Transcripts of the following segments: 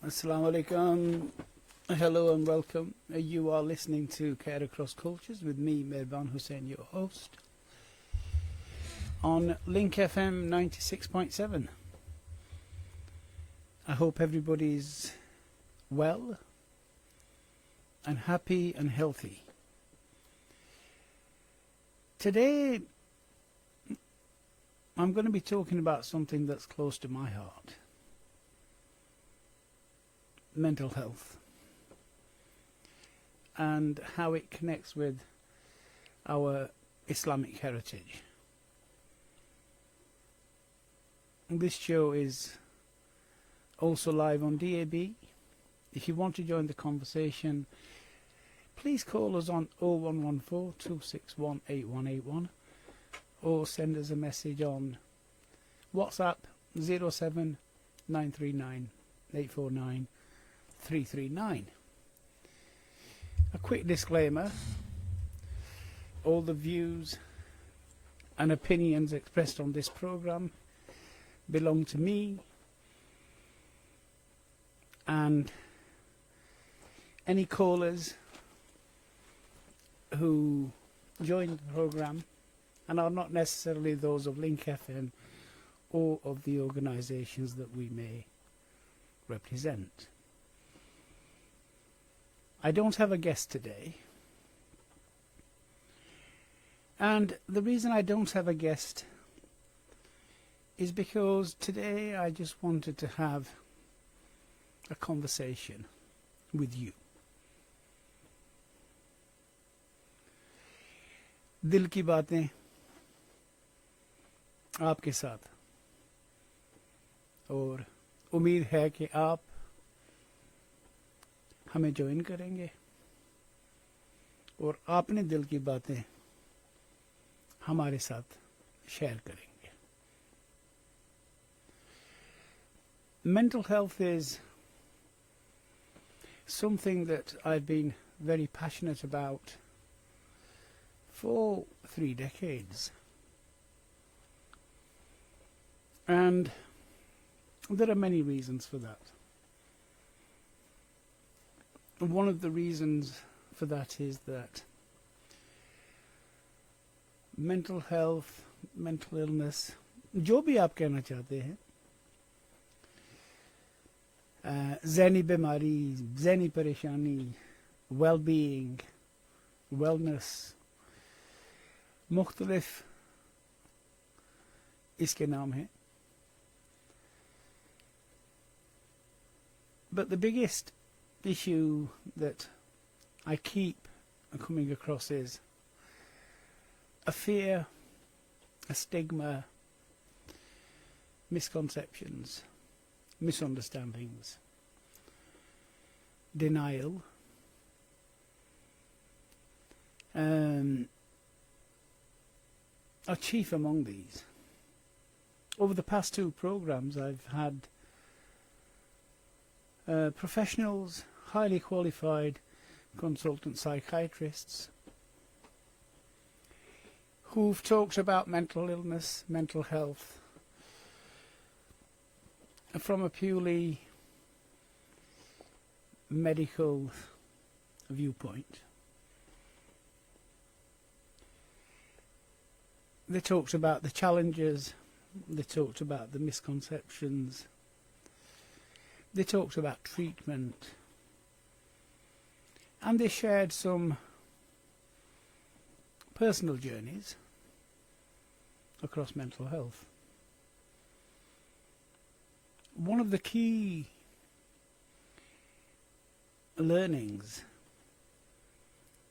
Assalamu alaikum. Hello and welcome. You are listening to Care Across Cultures with me, Mirban Hussain, your host, on Link FM 96.7. I hope everybody's well and happy and healthy. Today, I'm going to be talking about something that's close to my heart. Mental health and how it connects with our Islamic heritage. This show is also live on DAB. If you want to join the conversation, please call us on 0114 261 8181 or send us a message on WhatsApp 07 939 849 339. A quick disclaimer: all the views and opinions expressed on this program belong to me, and any callers who join the program and are not necessarily those of Link FM or of the organisations that we may represent. I don't have a guest today, and the reason I don't have a guest is because today I just wanted to have a conversation with you. दिल की बातें आपके साथ, और उम्मीद है कि आप हमें ज्वाइन करेंगे और अपने दिल की बातें हमारे साथ शेयर करेंगे. Mental health is something that I've been very passionate about for 3 decades. And there are many reasons for that. One of the reasons for that is that mental health, mental illness, जो भी आप कहना चाहते हैं, ज़हनी बीमारी, ज़हनी परेशानी, well-being, wellness, मुख्तलिफ इसके नाम हैं. But the biggest issue that I keep coming across is a fear, a stigma, misconceptions, misunderstandings, denial, are chief among these. Over the past 2 programs I've had professionals, highly qualified consultant psychiatrists who've talked about mental illness, mental health from a purely medical viewpoint. They talked about the challenges, they talked about the misconceptions, they talked about treatment, and they shared some personal journeys across mental health. One of the key learnings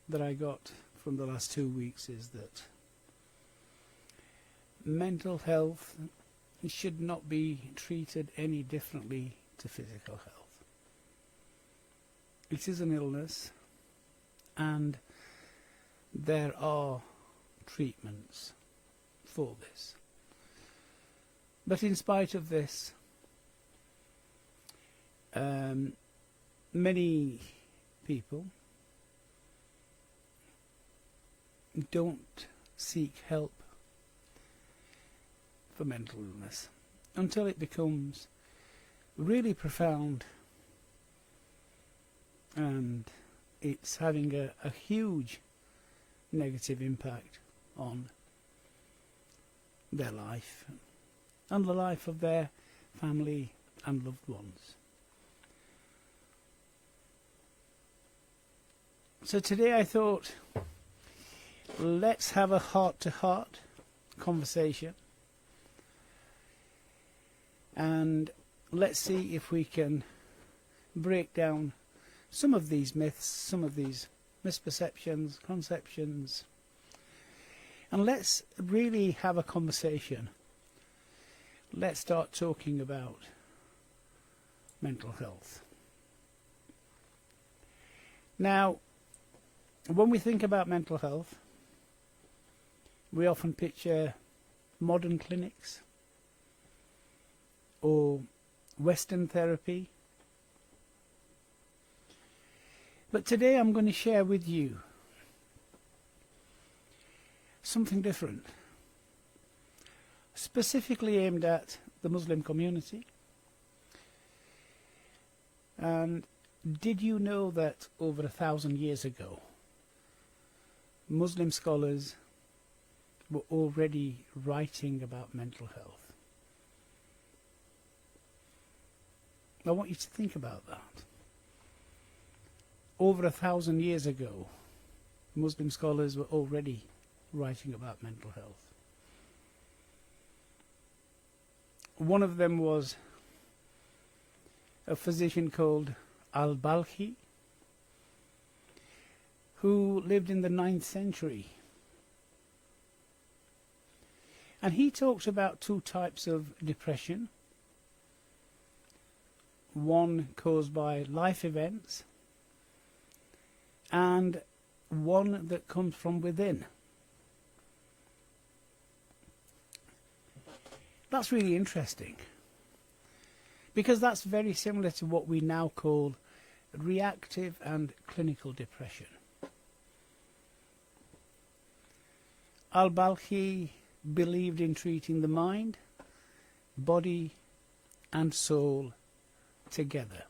that I got from the last 2 weeks is that mental health should not be treated any differently to physical health. It is an illness, and there are treatments for this. But in spite of this, many people don't seek help for mental illness until it becomes really profound and it's having a huge negative impact on their life and the life of their family and loved ones. So today I thought, let's have a heart-to-heart conversation, and let's see if we can break down some of these myths, some of these misperceptions, conceptions, and let's really have a conversation. Let's start talking about mental health. Now, when we think about mental health, we often picture modern clinics or Western therapy. But today I'm going to share with you something different, specifically aimed at the Muslim community. And did you know that over 1,000 years ago, Muslim scholars were already writing about mental health? I want you to think about that. Over 1,000 years ago, Muslim scholars were already writing about mental health. One of them was a physician called Al-Balkhi, who lived in the 9th century. And he talked about two types of depression. One caused by life events, and one that comes from within. That's really interesting, because that's very similar to what we now call reactive and clinical depression. Al-Balkhi believed in treating the mind, body and soul together.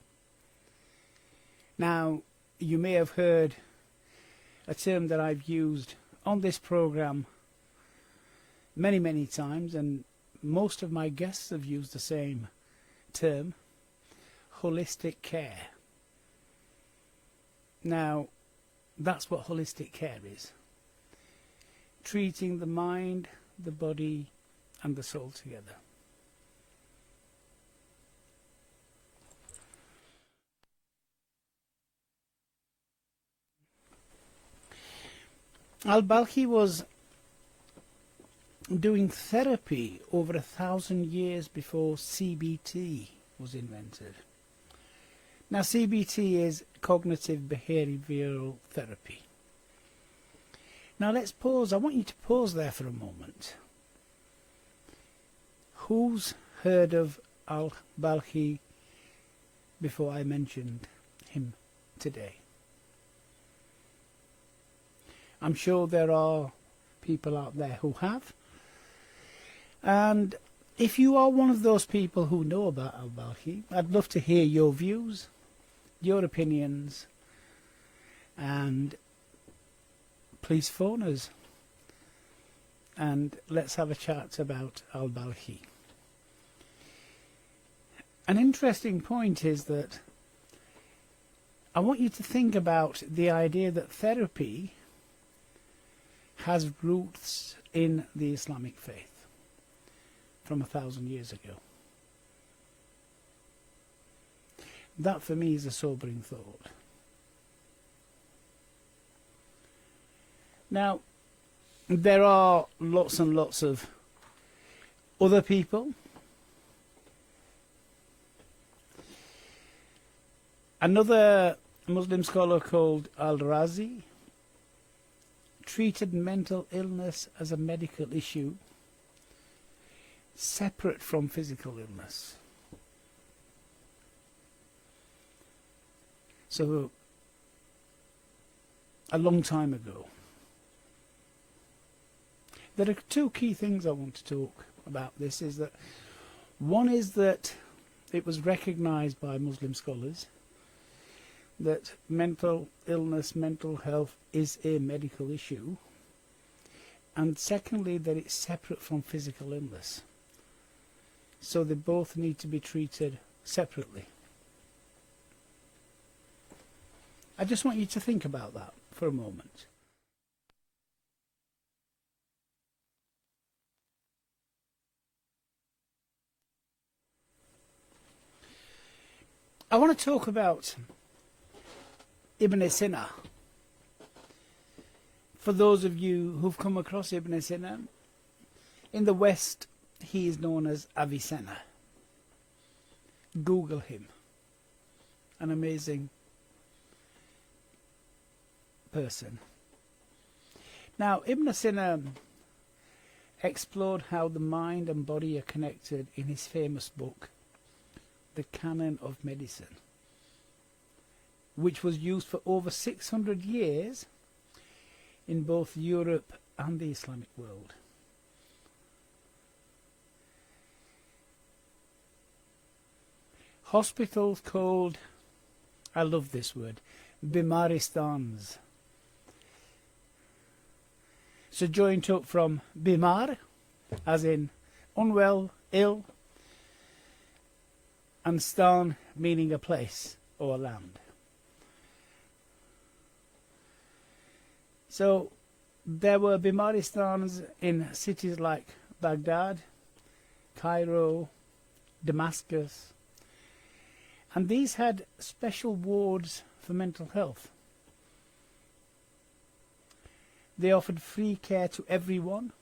Now, you may have heard a term that I've used on this program many times, and most of my guests have used the same term: holistic care. Now, that's what holistic care is: treating the mind, the body and the soul together. Al-Balkhi was doing therapy over 1,000 years before CBT was invented. Now, CBT is cognitive behavioural therapy. Now let's pause. I want you to pause there for a moment. Who's heard of Al-Balkhi before I mentioned him today? I'm sure there are people out there who have. And if you are one of those people who know about Al-Balkhi, I'd love to hear your views, your opinions, and please phone us and let's have a chat about Al-Balkhi. An interesting point is that I want you to think about the idea that therapy has roots in the Islamic faith from 1,000 years ago. That for me is a sobering thought. Now, there are lots and lots of other people. Another Muslim scholar called Al-Razi treated mental illness as a medical issue separate from physical illness. So, a long time ago. There are two key things I want to talk about this. Is that one is that it was recognized by Muslim scholars that mental illness, mental health is a medical issue, and secondly that it's separate from physical illness. So they both need to be treated separately. I just want you to think about that for a moment. I want to talk about Ibn Sina. For those of you who've come across Ibn Sina, in the West he is known as Avicenna. Google him. An amazing person. Now, Ibn Sina explored how the mind and body are connected in his famous book, The Canon of Medicine, which was used for over 600 years in both Europe and the Islamic world. Hospitals called, I love this word, Bimaristans. So joined up from Bimar, as in unwell, ill, and Stan meaning a place or land. So there were Bimaristans in cities like Baghdad, Cairo, Damascus, and these had special wards for mental health. They offered free care to everyone,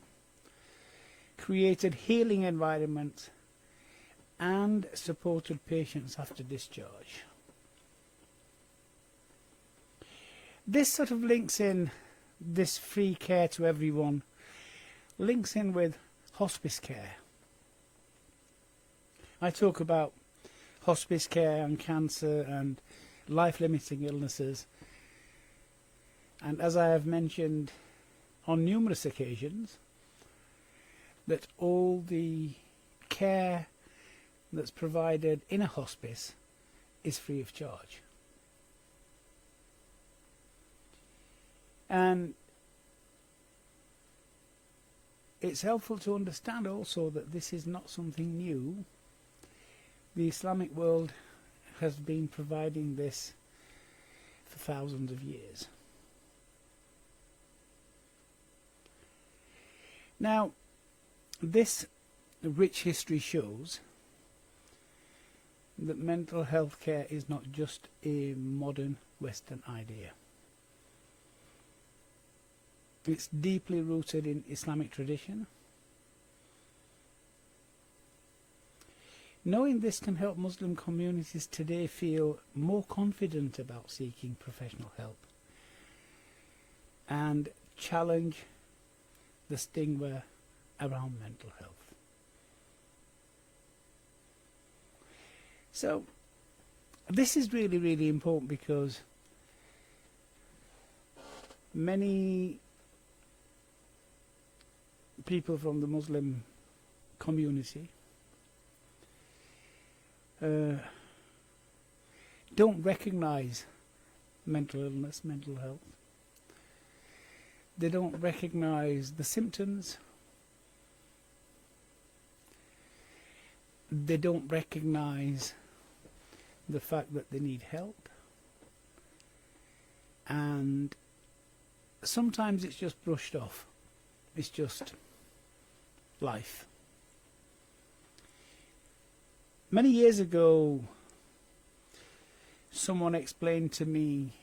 created healing environments, and supported patients after discharge. This sort of links in, this free care to everyone, links in with hospice care. I talk about hospice care and cancer and life-limiting illnesses, and as I have mentioned on numerous occasions, that all the care that's provided in a hospice is free of charge. And it's helpful to understand also that this is not something new. The Islamic world has been providing this for thousands of years. Now, this rich history shows that mental health care is not just a modern Western idea. It's deeply rooted in Islamic tradition. Knowing this can help Muslim communities today feel more confident about seeking professional help and challenge the stigma around mental health. So this is really, really important because many people from the Muslim community don't recognize mental illness, mental health. They don't recognize the symptoms. They don't recognize the fact that they need help. And sometimes it's just brushed off. It's just life. Many years ago, someone explained to me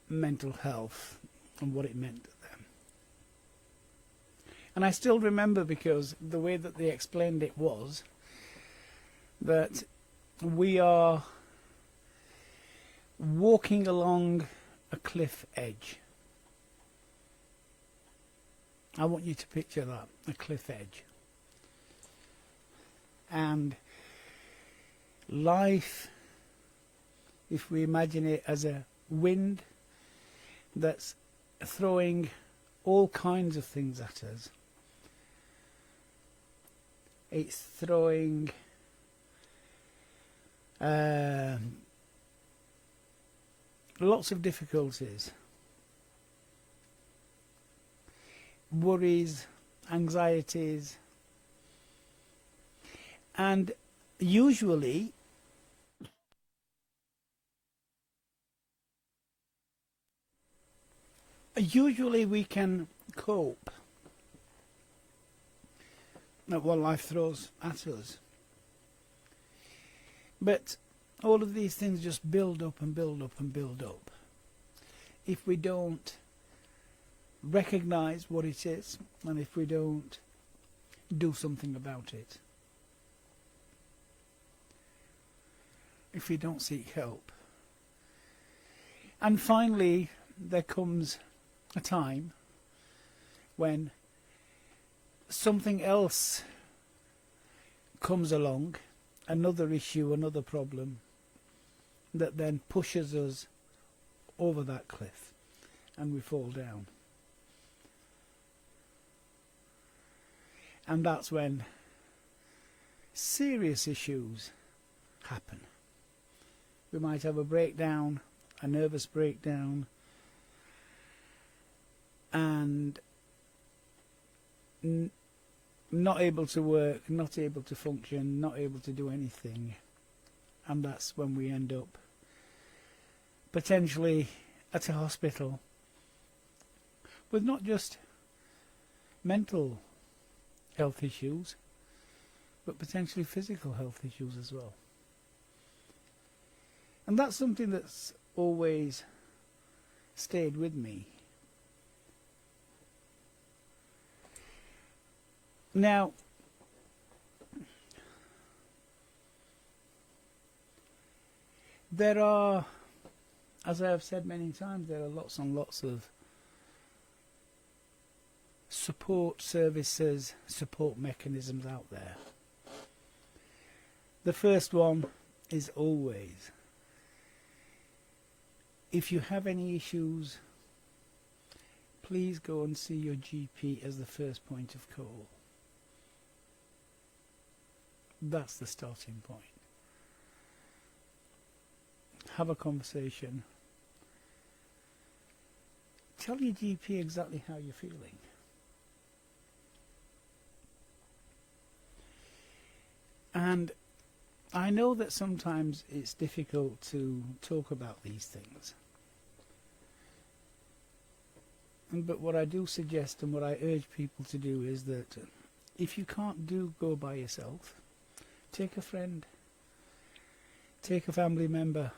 mental health and what it meant to them. And I still remember, because the way that they explained it was that we are walking along a cliff edge. I want you to picture that, a cliff edge. And life, if we imagine it as a wind that's throwing all kinds of things at us. It's throwing lots of difficulties, worries, anxieties, and usually we can cope at what life throws at us. But all of these things just build up and build up and build up if we don't recognise what it is and if we don't do something about it. If we don't seek help. And finally, there comes a time when something else comes along, another issue, another problem, that then pushes us over that cliff and we fall down. And that's when serious issues happen. We might have a breakdown, a nervous breakdown, and not able to work, not able to function, not able to do anything. And that's when we end up potentially at a hospital with not just mental health issues, but potentially physical health issues as well. And that's something that's always stayed with me. Now, there are, as I have said many times, there are lots and lots of support services, support mechanisms out there. The first one is always, if you have any issues, please go and see your GP as the first point of call. That's the starting point. Have a conversation. Tell your GP exactly how you're feeling. And I know that sometimes it's difficult to talk about these things. But what I do suggest and what I urge people to do is that if you can't go by yourself, take a friend, take a family member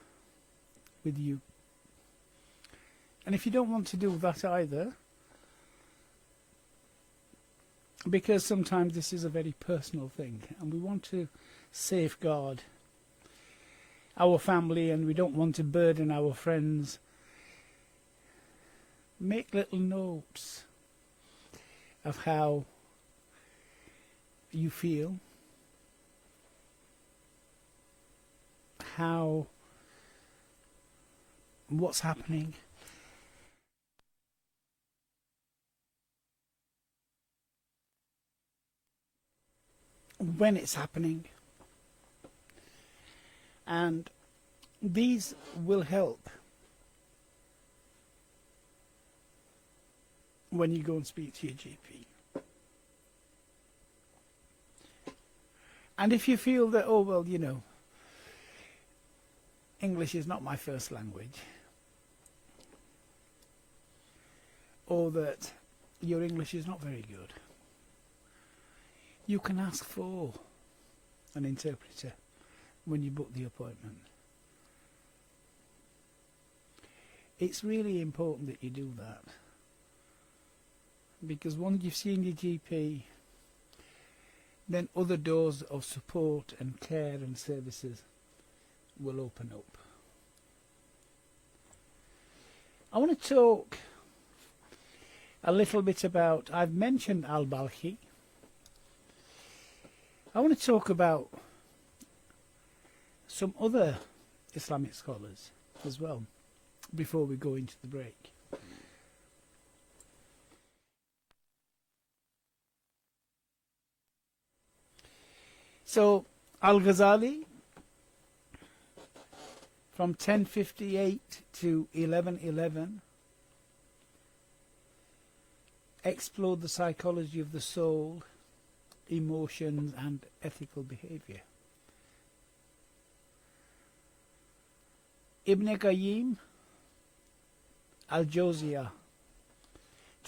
with you. And if you don't want to do that either, because sometimes this is a very personal thing and we want to safeguard our family and we don't want to burden our friends, make little notes of how you feel, what's happening, when it's happening, and these will help when you go and speak to your GP. And if you feel that, oh well, you know, English is not my first language, or that your English is not very good, you can ask for an interpreter when you book the appointment. It's really important that you do that, because once you've seen your GP, then other doors of support and care and services will open up. I want to talk a little bit about, I've mentioned al-Balkhi. I want to talk about some other Islamic scholars as well before we go into the break. So Al-Ghazali, from 1058 to 1111, explored the psychology of the soul, emotions and ethical behavior. Ibn Qayyim al-Jawziyah,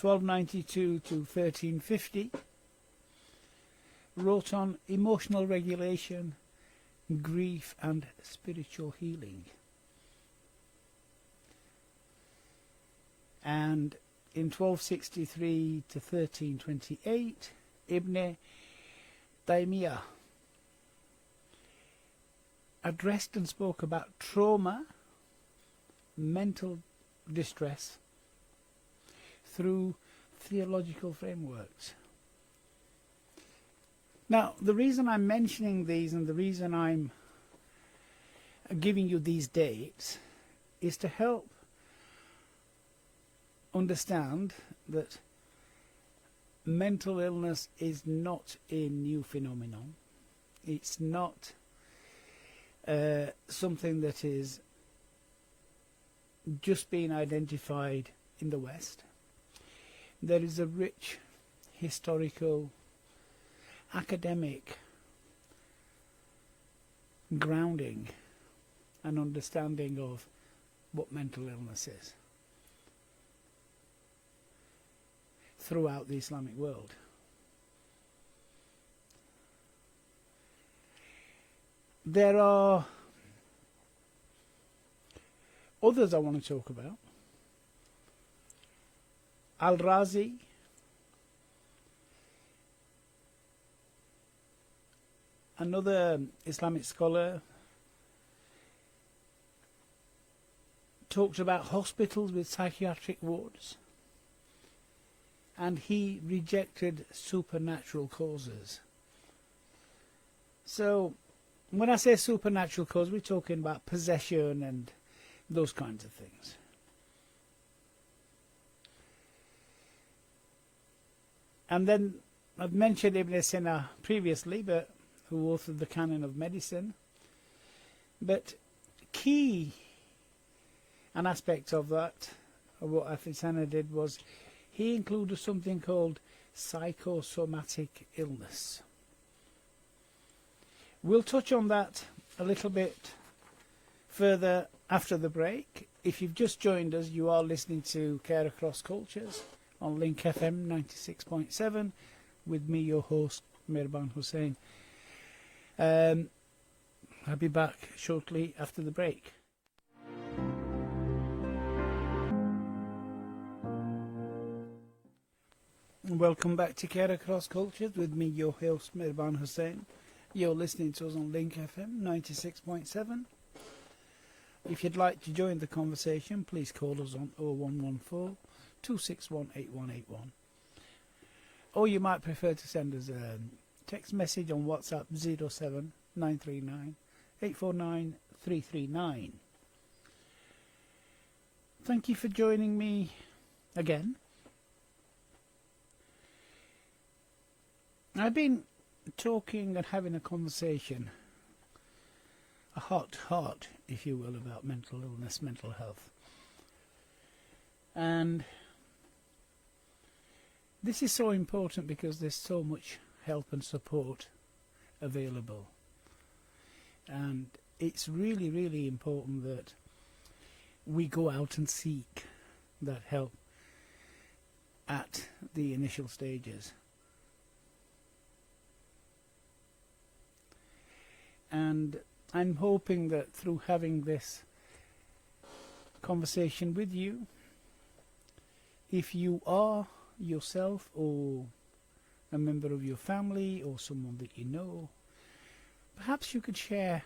1292 to 1350, wrote on emotional regulation, grief and spiritual healing. And in 1263 to 1328, Ibn Taymiyyah addressed and spoke about trauma, mental distress, through theological frameworks. Now, the reason I'm mentioning these and the reason I'm giving you these dates is to help understand that mental illness is not a new phenomenon. It's not something that is just being identified in the West. There is a rich historical, academic grounding and understanding of what mental illness is throughout the Islamic world. There are others I want to talk about. Al-Razi, another Islamic scholar, talked about hospitals with psychiatric wards, and he rejected supernatural causes. So when I say supernatural cause, we're talking about possession and those kinds of things. And then I've mentioned Ibn Sina previously, but who authored the Canon of Medicine. But key an aspect of that, of what Avicenna did, was he included something called psychosomatic illness. We'll touch on that a little bit further after the break. If you've just joined us, you are listening to Care Across Cultures on Link FM 96.7 with me, your host, Mirban Hussain. I'll be back shortly after the break. Welcome back to Care Across Cultures with me, your host, Mirban Hussain. You're listening to us on Link FM 96.7. If you'd like to join the conversation, please call us on 0114 261 8181. Or you might prefer to send us a text message on WhatsApp 07 939 849 339. Thank you for joining me again. I've been talking and having a conversation, a heart, if you will, about mental illness, mental health. And this is so important because there's so much help and support available. And it's really, really important that we go out and seek that help at the initial stages. And I'm hoping that through having this conversation with you, if you are yourself or a member of your family or someone that you know, perhaps you could share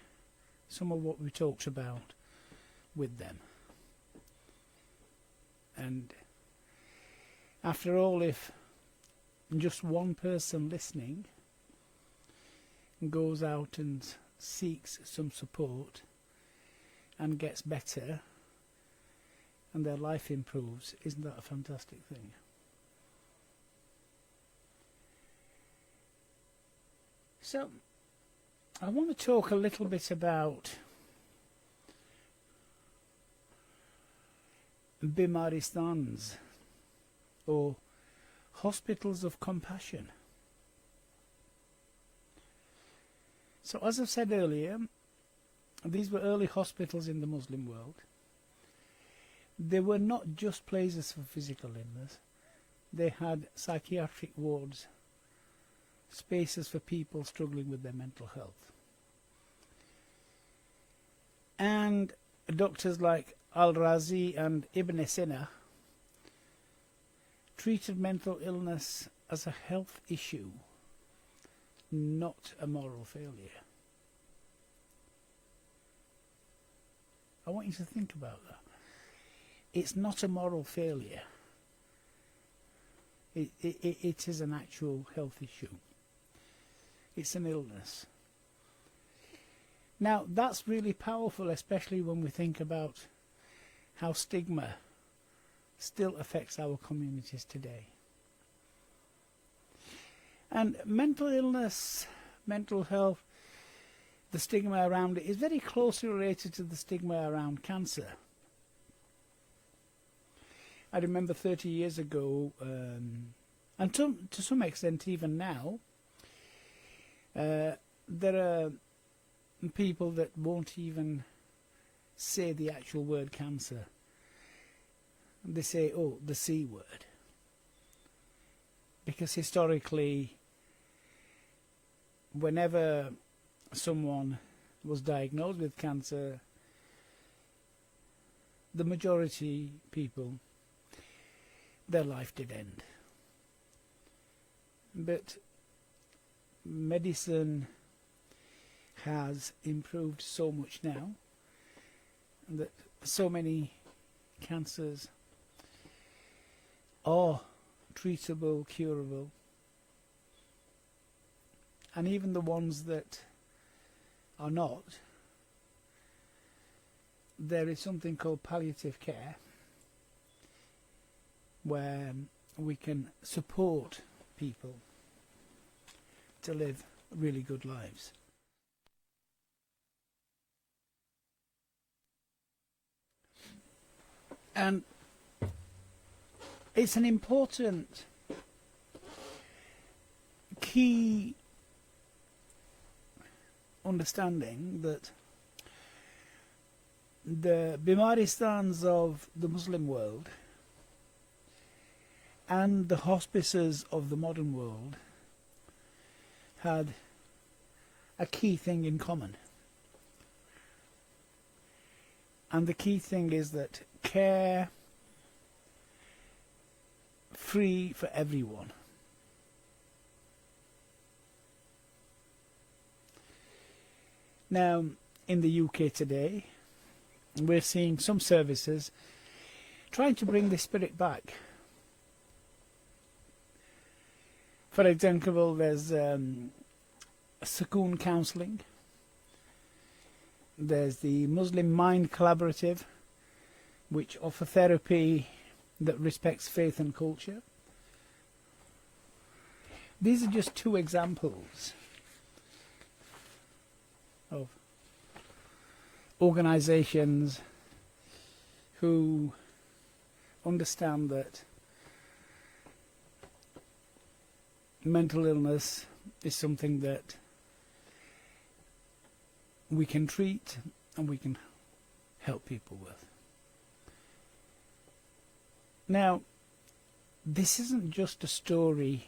some of what we talked about with them. And after all, if just one person listening goes out and seeks some support and gets better and their life improves, isn't that a fantastic thing? So I want to talk a little bit about Bimaristans, or hospitals of compassion. So as I've said earlier, these were early hospitals in the Muslim world. They were not just places for physical illness. They had psychiatric wards, spaces for people struggling with their mental health. And doctors like Al-Razi and Ibn Sina treated mental illness as a health issue, not a moral failure. I want you to think about that. It's not a moral failure. It is an actual health issue. It's an illness. Now, that's really powerful, especially when we think about how stigma still affects our communities today. And mental illness, mental health, the stigma around it is very closely related to the stigma around cancer. I remember 30 years ago, and to some extent even now, there are people that won't even say the actual word cancer. They say, oh, the C word. Because historically, whenever someone was diagnosed with cancer, the majority people, their life did end. But medicine has improved so much now that so many cancers are treatable, curable, and even the ones that are not, there is something called palliative care, where we can support people to live really good lives. And it's an important key understanding that the Bimaristans of the Muslim world and the hospices of the modern world had a key thing in common. And the key thing is that care free for everyone. Now, in the UK today, we're seeing some services trying to bring this spirit back. For example, there's Sukoon counselling. There's the Muslim Mind Collaborative, which offer therapy that respects faith and culture. These are just two examples of organisations who understand that mental illness is something that we can treat and we can help people with. Now, this isn't just a story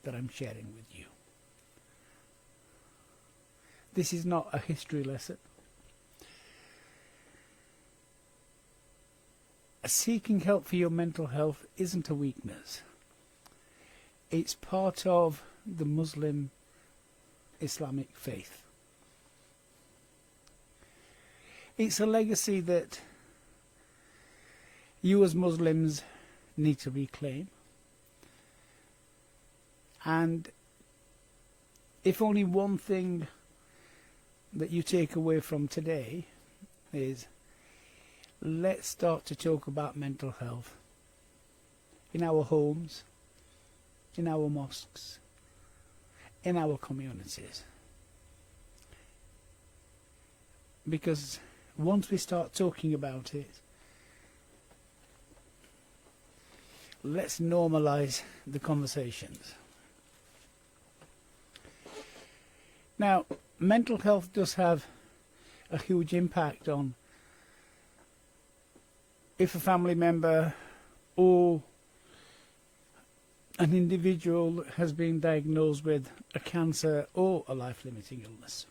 that I'm sharing with you. This is not a history lesson. Seeking help for your mental health isn't a weakness. It's part of the Muslim Islamic faith. It's a legacy that you as Muslims need to reclaim. And if only one thing that you take away from today is, let's start to talk about mental health in our homes, in our mosques, in our communities. Because once we start talking about it, let's normalise the conversations. Now, mental health does have a huge impact on if a family member or an individual has been diagnosed with a cancer or a life-limiting illness.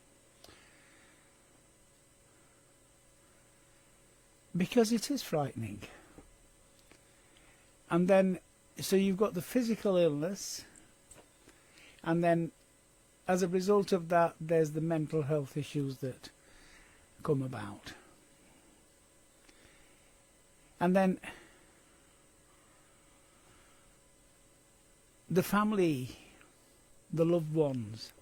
Because it is frightening. And then, so you've got the physical illness, and then as a result of that, there's the mental health issues that come about. And then the family, the loved ones,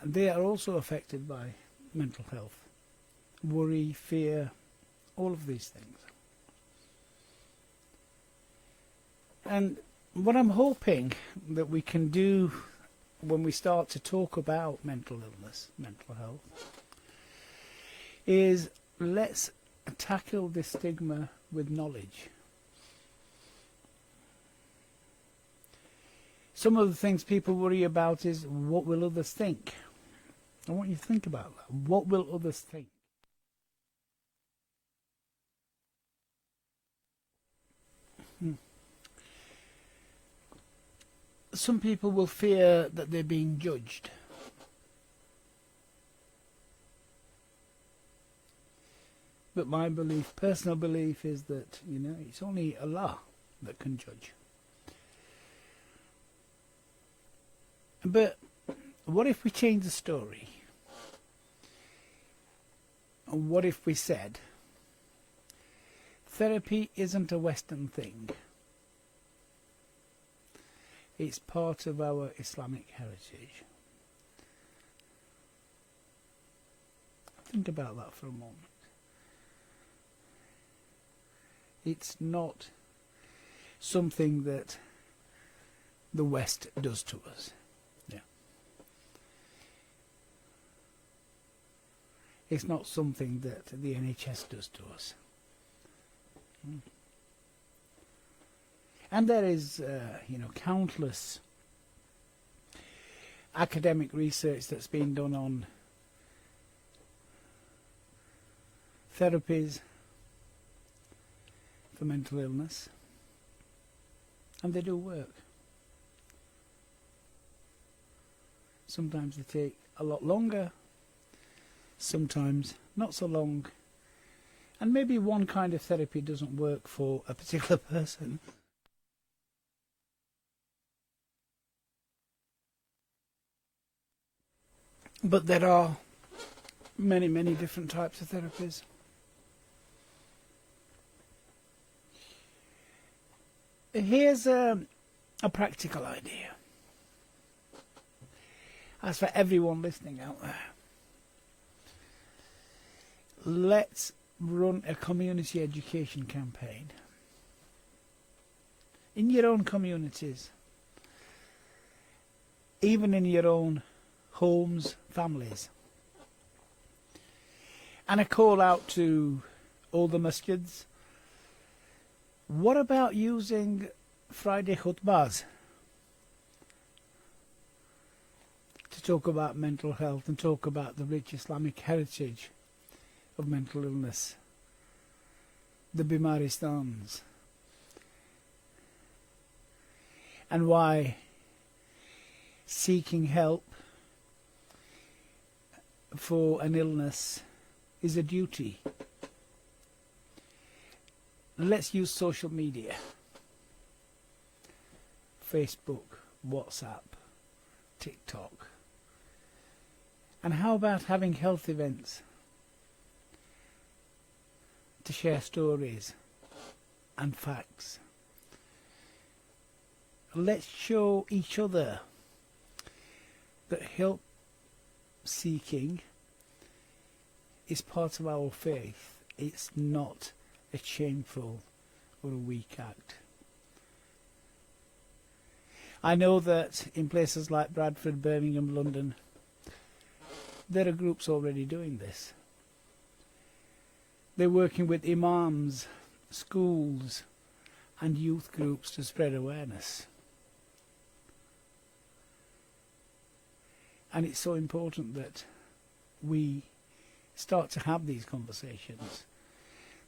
they are also affected by mental health. Worry, fear, all of these things. And what I'm hoping that we can do when we start to talk about mental illness, mental health, is let's tackle this stigma with knowledge. Some of the things people worry about is, what will others think? I want you to think about that. What will others think? Some people will fear that they're being judged. But my belief, personal belief, is that, it's only Allah that can judge. But what if we change the story? And what if we said, therapy isn't a Western thing. It's part of our Islamic heritage. Think about that for a moment. It's not something that the West does to us. Yeah. It's not something that the NHS does to us. And there is, countless academic research that's been done on therapies for mental illness, and they do work. Sometimes they take a lot longer, sometimes not so long, and maybe one kind of therapy doesn't work for a particular person. But there are many, many different types of therapies. Here's a practical idea. As for everyone listening out there, let's run a community education campaign in your own communities, even in your own homes, families. And a call out to all the masjids. What about using Friday khutbahs to talk about mental health and talk about the rich Islamic heritage of mental illness, the Bimaristans, and why seeking help for an illness is a duty. Let's use social media. Facebook, WhatsApp, TikTok. And how about having health events to share stories and facts? Let's show each other that help seeking is part of our faith. It's not a shameful or a weak act. I know that in places like Bradford, Birmingham, London, there are groups already doing this. They're working with imams, schools, and youth groups to spread awareness. And it's so important that we start to have these conversations.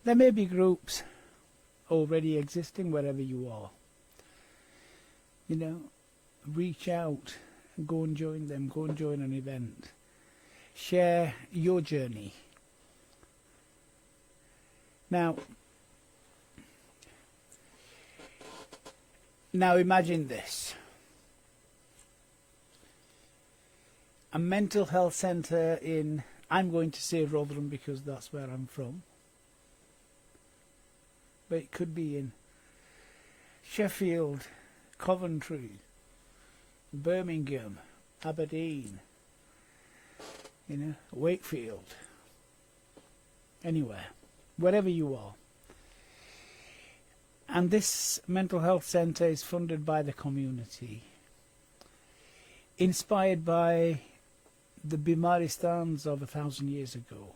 There may be groups already existing wherever you are. You know, reach out and go and join them, go and join an event. Share your journey. Now imagine this. A mental health centre in, I'm going to say Rotherham because that's where I'm from, but it could be in Sheffield, Coventry, Birmingham, Aberdeen, Wakefield, anywhere, wherever you are. And this mental health centre is funded by the community, inspired by the Bimaristans of 1,000 years ago,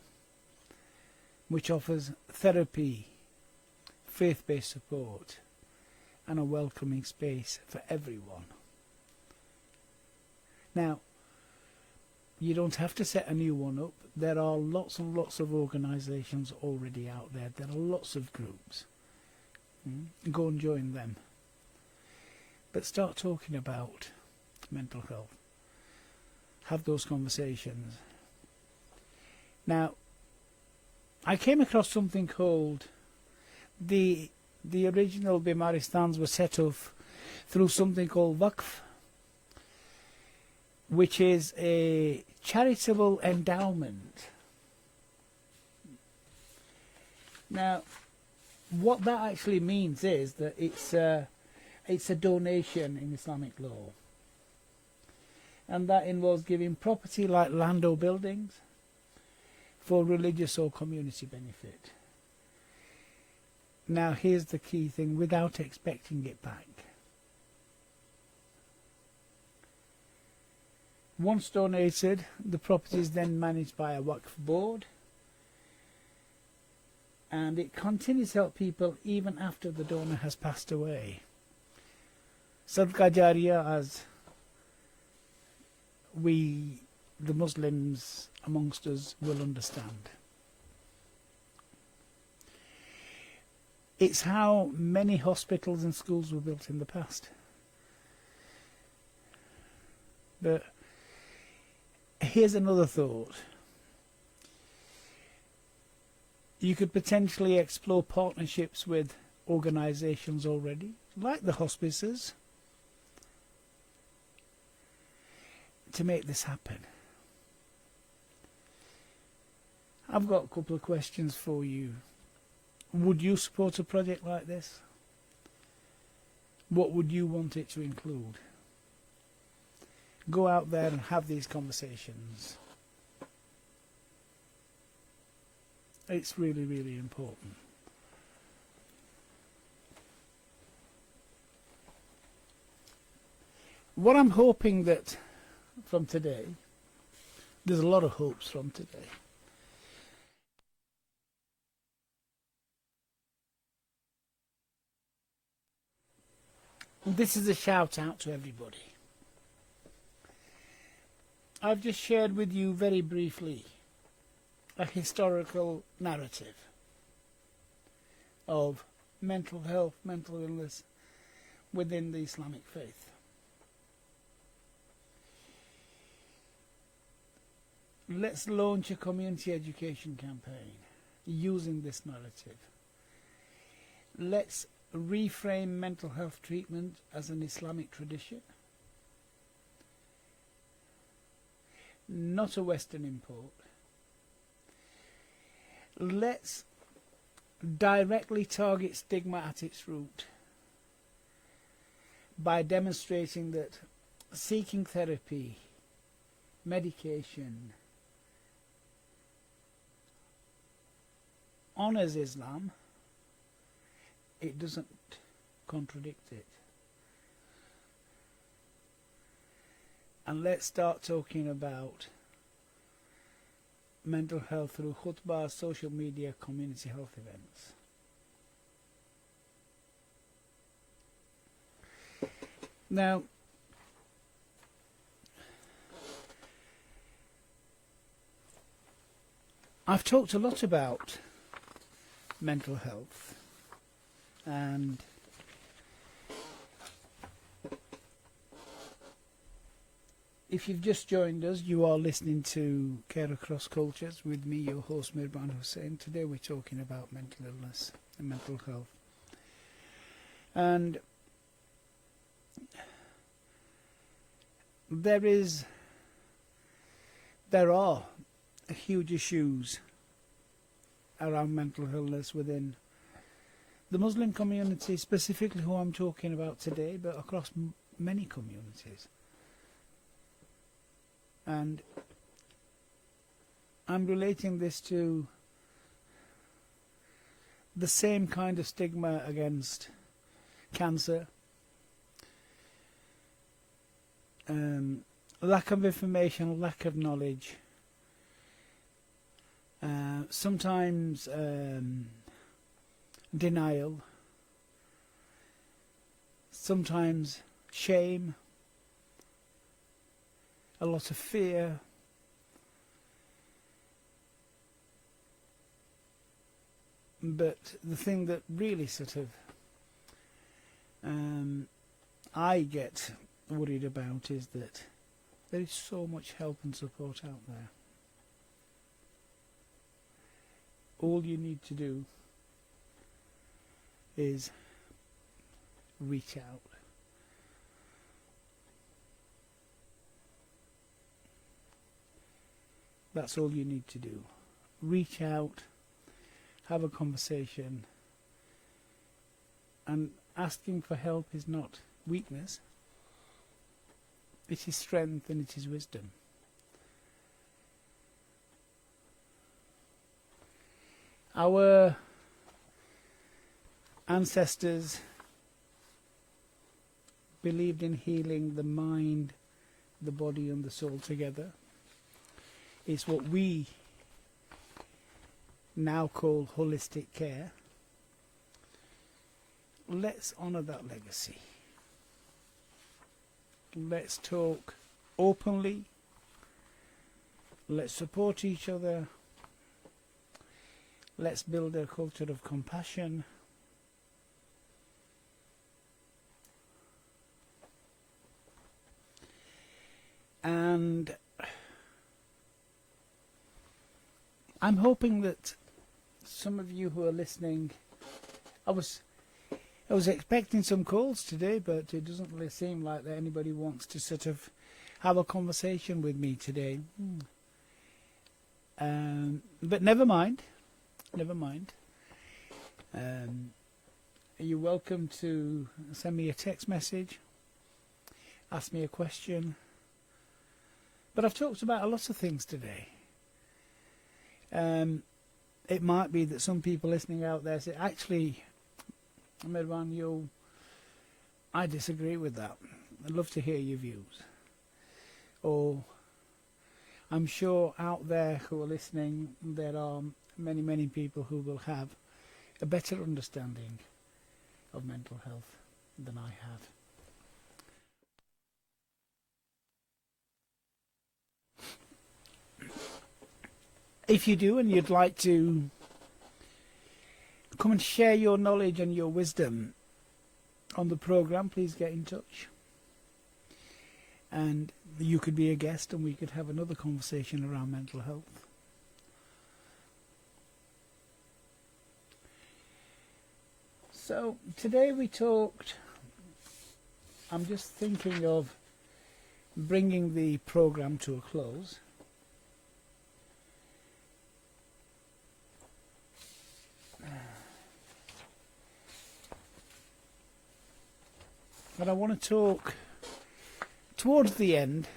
which offers therapy, faith-based support, and a welcoming space for everyone. Now, you don't have to set a new one up. There are lots and lots of organisations already out there. There are lots of groups. Go and join them. But start talking about mental health. Have those conversations. Now, I came across something called the original Bimaristans were set up through something called Waqf, which is a charitable endowment. Now, what that actually means is that it's a donation in Islamic law, and that involves giving property like land or buildings for religious or community benefit. Now, here's the key thing: without expecting it back. Once donated, the property is then managed by a Waqf board, and it continues to help people even after the donor has passed away. Sadqa Jariyah, as we, the Muslims amongst us, will understand. It's how many hospitals and schools were built in the past. But here's another thought. You could potentially explore partnerships with organisations already, like the hospices, to make this happen. I've got a couple of questions for you. Would you support a project like this? What would you want it to include? Go out there and have these conversations. It's really, really important. What I'm hoping that from today, there's a lot of hopes from today. This is a shout out to everybody. I've just shared with you very briefly a historical narrative of mental health, mental illness within the Islamic faith. Let's launch a community education campaign using this narrative. Let's reframe mental health treatment as an Islamic tradition, not a Western import. Let's directly target stigma at its root by demonstrating that seeking therapy, medication, honours Islam. It doesn't contradict it. And let's start talking about mental health through khutbah, social media, community health events. Now, I've talked a lot about mental health, and if you've just joined us, you are listening to Care Across Cultures with me, your host Mirban Hussain. Today we're talking about mental illness and mental health. And there are huge issues around mental illness within the Muslim community, specifically who I'm talking about today, but across many communities. And I'm relating this to the same kind of stigma against cancer, lack of information, lack of knowledge, sometimes denial, sometimes shame, a lot of fear, but the thing that really sort of I get worried about is that there is so much help and support out there. All you need to do is reach out. That's all you need to do. Reach out, have a conversation, and asking for help is not weakness. It is strength and it is wisdom. Our ancestors believed in healing the mind, the body and the soul together. It's what we now call holistic care. Let's honour that legacy. Let's talk openly. Let's support each other. Let's build a culture of compassion. And I'm hoping that some of you who are listening, I was expecting some calls today, but it doesn't really seem like that anybody wants to sort of have a conversation with me today. But never mind. You're welcome to send me a text message, ask me a question. But I've talked about a lot of things today. It might be that some people listening out there say, actually, Mirwan, I disagree with that. I'd love to hear your views. Or I'm sure out there who are listening, there are many, many people who will have a better understanding of mental health than I have. If you do and you'd like to come and share your knowledge and your wisdom on the programme, please get in touch. And you could be a guest and we could have another conversation around mental health. So today we talked, I'm just thinking of bringing the programme to a close. But I want to talk towards the end.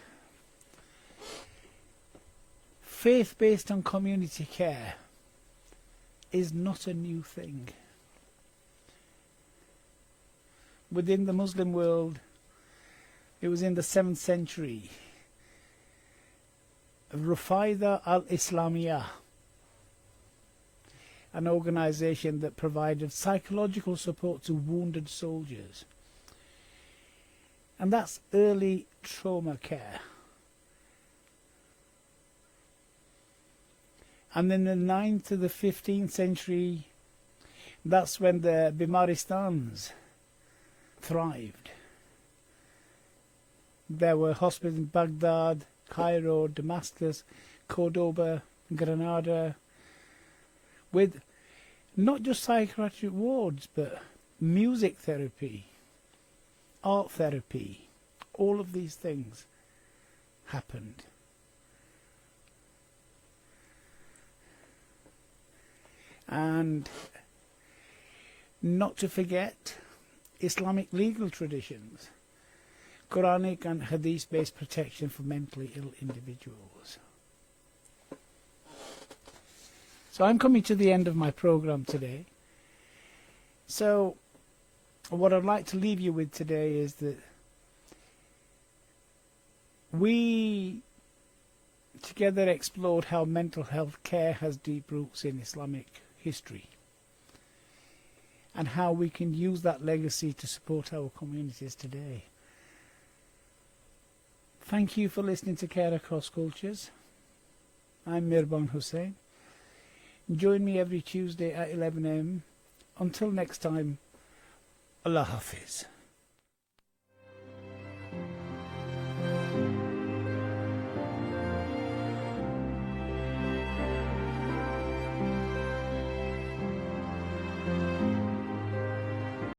Faith based on community care is not a new thing. Within the Muslim world, it was in the 7th century. Rufaida al-Islamiyah, an organization that provided psychological support to wounded soldiers. And that's early trauma care. And in the 9th to the 15th century, that's when the Bimaristans thrived. There were hospitals in Baghdad, Cairo, Damascus, Cordoba, Granada, with not just psychiatric wards, but music therapy, art therapy. All of these things happened. And not to forget Islamic legal traditions, Quranic and Hadith-based protection for mentally ill individuals. So I'm coming to the end of my program today. So what I'd like to leave you with today is that we together explored how mental health care has deep roots in Islamic history and how we can use that legacy to support our communities today. Thank you for listening to Care Across Cultures. I'm Mirban Hussain. Join me every Tuesday at 11 am. Until next time, Allah Hafiz.